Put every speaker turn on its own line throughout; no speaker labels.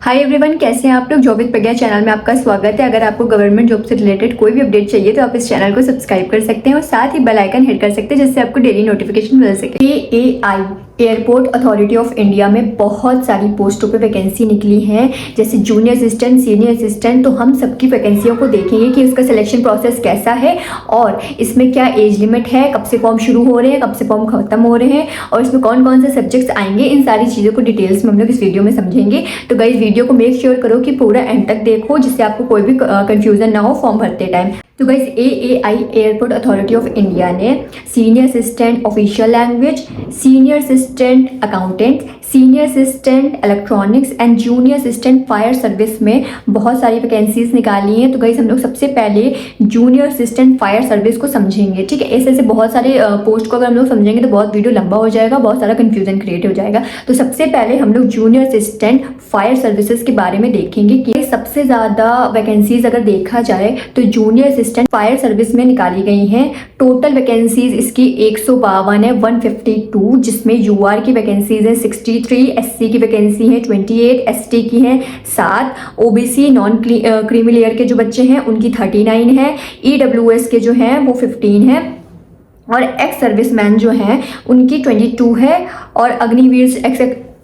Hi everyone, कैसे हैं आप लोग। जॉब विद प्रज्ञा चैनल में आपका स्वागत है। अगर आपको गवर्नमेंट जॉब से रिलेटेड कोई भी अपडेट चाहिए तो आप इस चैनल को सब्सक्राइब कर सकते हैं और साथ ही बेल आइकन हिट कर सकते हैं जिससे आपको डेली नोटिफिकेशन मिल सके। AAI airport authority of India में बहुत सारी पोस्टों पे वैकेंसी निकली है, जैसे जूनियर असिस्टेंट, सीनियर असिस्टेंट। तो हम सबकी वैकेंसियों को देखेंगे कि इसका सिलेक्शन प्रोसेस कैसा है और इसमें क्या एज लिमिट है, कब से फॉर्म शुरू हो रहे हैं, कब से फॉर्म खत्म हो रहे हैं और इसमें कौन कौन से सब्जेक्ट्स आएंगे। इन सारी चीज़ों को डिटेल्स में हम लोग इस वीडियो में समझेंगे। तो गाइस वीडियो को मेक श्योर करो कि पूरा एंड तक देखो, जिससे आपको कोई भी कंफ्यूजन ना हो फॉर्म भरते टाइम। तो guys AAI airport authority of India ने senior assistant official language, senior assistant accountant, senior assistant electronics and junior assistant fire service में बहुत सारी वैकेंसीज निकाली हैं। तो गाइस हम लोग सबसे पहले जूनियर असिस्टेंट फायर सर्विस को समझेंगे, ठीक है। ऐसे ऐसे बहुत सारे पोस्ट को अगर हम लोग समझेंगे तो बहुत वीडियो लंबा हो जाएगा, बहुत सारा कन्फ्यूजन क्रिएट हो जाएगा। तो सबसे पहले हम लोग जूनियर असिस्टेंट फायर सर्विसेज के बारे में देखेंगे कि सबसे ज़्यादा वैकेंसीज अगर देखा जाए तो जूनियर असिस्टेंट फायर सर्विस में निकाली गई हैं। टोटल वैकेंसीज इसकी 152 है, 152, जिसमें यूआर की वैकेंसीज है 63, एससी की वैकेंसी है 28, एसटी की है 7, ओबीसी नॉन क्रीमी लेयर के जो बच्चे हैं उनकी 39 है, ईडब्ल्यूएस के जो हैं वो 15 है और एक्स सर्विसमैन जो हैं उनकी 22 है और अग्निवीर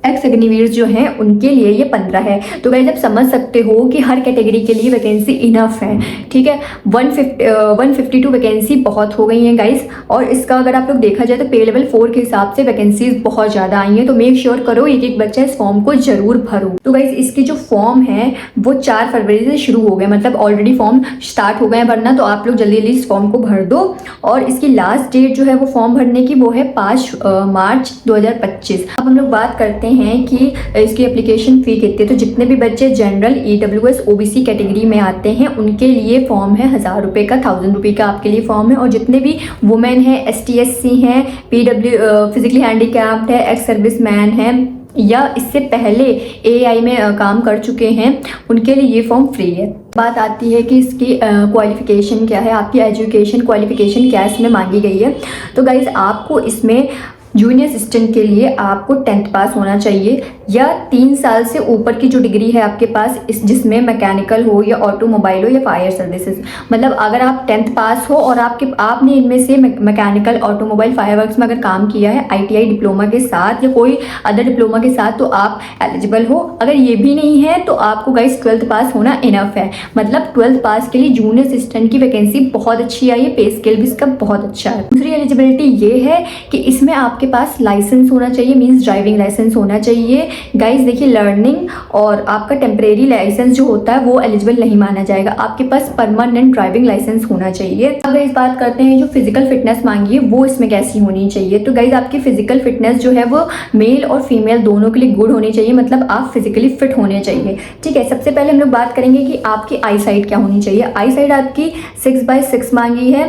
एक्स अग्निवीर जो हैं उनके लिए ये 15 है। तो गाइस आप समझ सकते हो कि हर कैटेगरी के लिए वैकेंसी इनफ है, ठीक है। 152 वैकेंसी बहुत हो गई हैं गाइस। और इसका अगर आप लोग देखा जाए तो पे लेवल 4 के हिसाब से वैकेंसीज बहुत ज़्यादा आई हैं। तो मेक श्योर करो एक एक बच्चा इस फॉर्म को जरूर भरो। तो गाइस इसके जो फॉर्म है वो 4 फरवरी से शुरू हो गए, मतलब ऑलरेडी फॉर्म स्टार्ट हो गए हैं भरना। तो आप लोग जल्दी जल्दी इस फॉर्म को भर दो और इसकी लास्ट डेट जो है वो फॉर्म भरने की वो है 5 मार्च 2025। अब हम लोग बात करते हैं कि इसकी एप्लीकेशन फ़ी कितनी है। तो जितने भी बच्चे जनरल, ईडब्ल्यूएस, ओबीसी कैटेगरी में आते हैं उनके लिए फॉर्म है 1000 रुपये का, 1000 रुपये का आपके लिए फॉर्म है। और जितने भी वुमेन हैं, ST/SC हैं, फिजिकली हैंडीकैप्ड है, एक्स सर्विसमैन हैं या इससे पहले एआई में काम कर चुके हैं उनके लिए ये फॉर्म फ्री है। बात आती है कि इसकी क्वालिफिकेशन क्या है, आपकी एजुकेशन क्वालिफिकेशन क्या इसमें मांगी गई है। तो गाइज आपको इसमें जूनियर असिस्टेंट के लिए आपको 10th पास होना चाहिए या 3 साल से ऊपर की जो डिग्री है आपके पास इस जिसमें मैकेनिकल हो या ऑटोमोबाइल हो या फायर सर्विसेज। मतलब अगर आप 10th पास हो और आपने इनमें से मैकेनिकल, ऑटोमोबाइल, फायरवर्क्स में अगर काम किया है ITI डिप्लोमा के साथ या कोई अदर डिप्लोमा के साथ तो आप एलिजिबल हो। अगर ये भी नहीं है तो आपको गाइस 12th पास होना इनफ है। मतलब 12th पास के लिए जूनियर असिस्टेंट की वैकेंसी बहुत अच्छी आई है, पे स्केल भी इसका बहुत अच्छा है। दूसरी एलिजिबिलिटी ये है कि इसमें आपके पास लाइसेंस होना चाहिए, मींस ड्राइविंग लाइसेंस होना चाहिए। गाइस देखिए लर्निंग और आपका टेम्परेरी लाइसेंस जो होता है वो एलिजिबल नहीं माना जाएगा, आपके पास परमानेंट ड्राइविंग लाइसेंस होना चाहिए। अब गाइस बात करते हैं जो फिजिकल फिटनेस मांगी है वो इसमें कैसी होनी चाहिए। तो गाइस आपकी फिजिकल फिटनेस जो है वो मेल और फीमेल दोनों के लिए गुड होनी चाहिए, मतलब आप फिजिकली फिट होने चाहिए, ठीक है। सबसे पहले हम लोग बात करेंगे कि आपकी आई साइट क्या होनी चाहिए। आई साइट आपकी 6/6 मांगी है,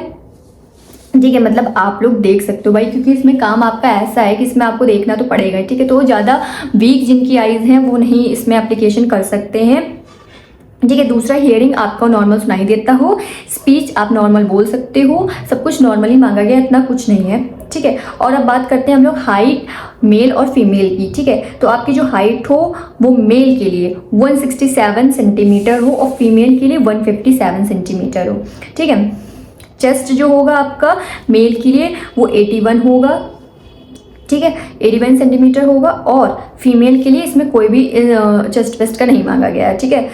ठीक है। मतलब आप लोग देख सकते हो भाई, क्योंकि इसमें काम आपका ऐसा है कि इसमें आपको देखना तो पड़ेगा, ठीक है। तो ज़्यादा वीक जिनकी आइज़ हैं वो नहीं इसमें एप्लीकेशन कर सकते हैं, ठीक है। दूसरा, हियरिंग आपको नॉर्मल सुनाई देता हो, स्पीच आप नॉर्मल बोल सकते हो, सब कुछ नॉर्मली मांगा गया, इतना कुछ नहीं है, ठीक है। और अब बात करते हैं हम लोग हाइट मेल और फीमेल की, ठीक है। तो आपकी जो हाइट हो वो मेल के लिए 167 सेंटीमीटर हो और फीमेल के लिए 157 सेंटीमीटर हो, ठीक है। चेस्ट जो होगा आपका मेल के लिए वो 81 होगा, ठीक है, 81 सेंटीमीटर होगा और फीमेल के लिए इसमें कोई भी चेस्ट वेस्ट का नहीं मांगा गया है, ठीक है।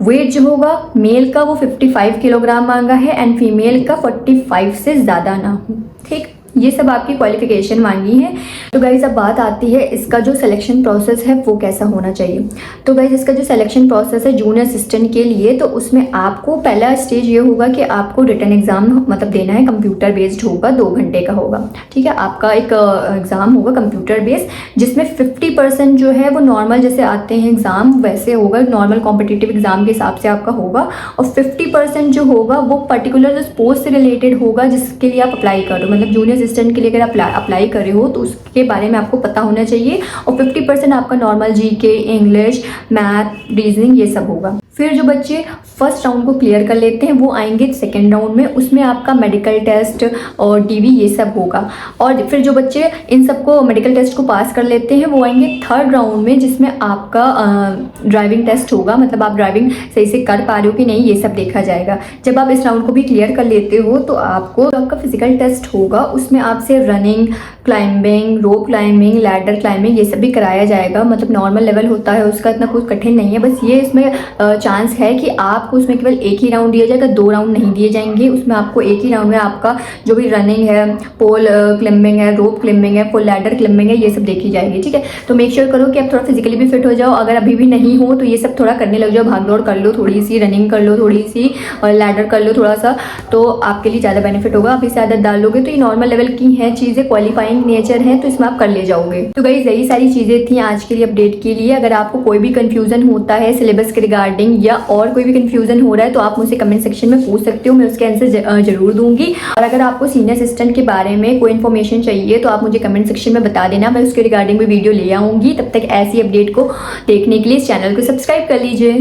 वेट जो होगा मेल का वो 55 किलोग्राम मांगा है एंड फीमेल का 45 से ज़्यादा ना हो, ठीक। ये सब आपकी क्वालिफिकेशन मांगी है। तो गाइज अब बात आती है इसका जो सिलेक्शन प्रोसेस है वो कैसा होना चाहिए। तो गाइज इसका जो सिलेक्शन प्रोसेस है जूनियर असिस्टेंट के लिए, तो उसमें आपको पहला स्टेज ये होगा कि आपको रिटन एग्जाम मतलब देना है, कंप्यूटर बेस्ड होगा, 2 घंटे का होगा, ठीक है। आपका एक एग्ज़ाम होगा कंप्यूटर बेस्ड जिसमें 50% जो है वो नॉर्मल जैसे आते हैं एग्ज़ाम वैसे होगा, नॉर्मल कॉम्पिटिटिव एग्जाम के हिसाब से आपका होगा और 50% जो होगा वो पर्टिकुलर पोस्ट से रिलेटेड होगा जिसके लिए आप अप्लाई करो। मतलब जूनियर असिस्टेंट के लिए अगर अप्लाई कर रहे हो तो उसके बारे में आपको पता होना चाहिए और 50% आपका normal GK, English, math, reasoning ये सब होगा। फिर जो बच्चे फर्स्ट राउंड को क्लियर कर लेते हैं वो आएंगे सेकेंड राउंड में, उसमें आपका मेडिकल टेस्ट और डीवी ये सब होगा। और फिर जो बच्चे इन सबको मेडिकल टेस्ट को पास कर लेते हैं वो आएंगे थर्ड राउंड में, जिसमें आपका ड्राइविंग टेस्ट होगा, मतलब आप ड्राइविंग सही से कर पा रहे हो कि नहीं ये सब देखा जाएगा। जब आप इस राउंड को भी क्लियर कर लेते हो तो आपको आपका फिजिकल टेस्ट होगा, उसमें आपसे running, climbing, rope climbing, ladder climbing ये सब भी कराया जाएगा। मतलब नॉर्मल लेवल होता है उसका, इतना कुछ कठिन नहीं है। बस ये इसमें चांस है कि आपको उसमें केवल एक ही राउंड दिया जाएगा, 2 राउंड नहीं दिए जाएंगे। उसमें आपको एक ही राउंड में आपका जो भी रनिंग है, पोल क्लाइंबिंग है, रोप क्लाइंबिंग है, फुल लैडर क्लाइंबिंग है, ये सब देखी जाएगी। ठीक है, तो मेक श्योर करो कि आप थोड़ा फिजिकली भी फिट हो जाओ। अगर अभी भी नहीं हो तो ये सब थोड़ा करने लग जाओ, भाग दौड़ कर लो, थोड़ी सी रनिंग कर लो, थोड़ी सी और लैडर कर लो थोड़ा सा, तो आपके लिए ज़्यादा बेनिफिट होगा। आप इसे आदत डाल लोगे तो ये नॉर्मल लेवल की हैं चीज़ें, क्वालिफाइंग नेचर है, तो इसमें आप कर ले जाओगे। तो गाइस यही सारी चीज़ें थी आज के लिए अपडेट के लिए। अगर आपको कोई भी कंफ्यूजन होता है सिलेबस के रिगार्डिंग या और कोई भी कंफ्यूजन हो रहा है तो आप मुझसे कमेंट सेक्शन में पूछ सकते हो, मैं उसके आंसर जरूर दूंगी। और अगर आपको सीनियर असिस्टेंट के बारे में कोई इन्फॉर्मेशन चाहिए तो आप मुझे कमेंट सेक्शन में बता देना, मैं उसके रिगार्डिंग भी वीडियो ले आऊंगी। तब तक ऐसी अपडेट को देखने के लिए इस चैनल को सब्सक्राइब कर लीजिए।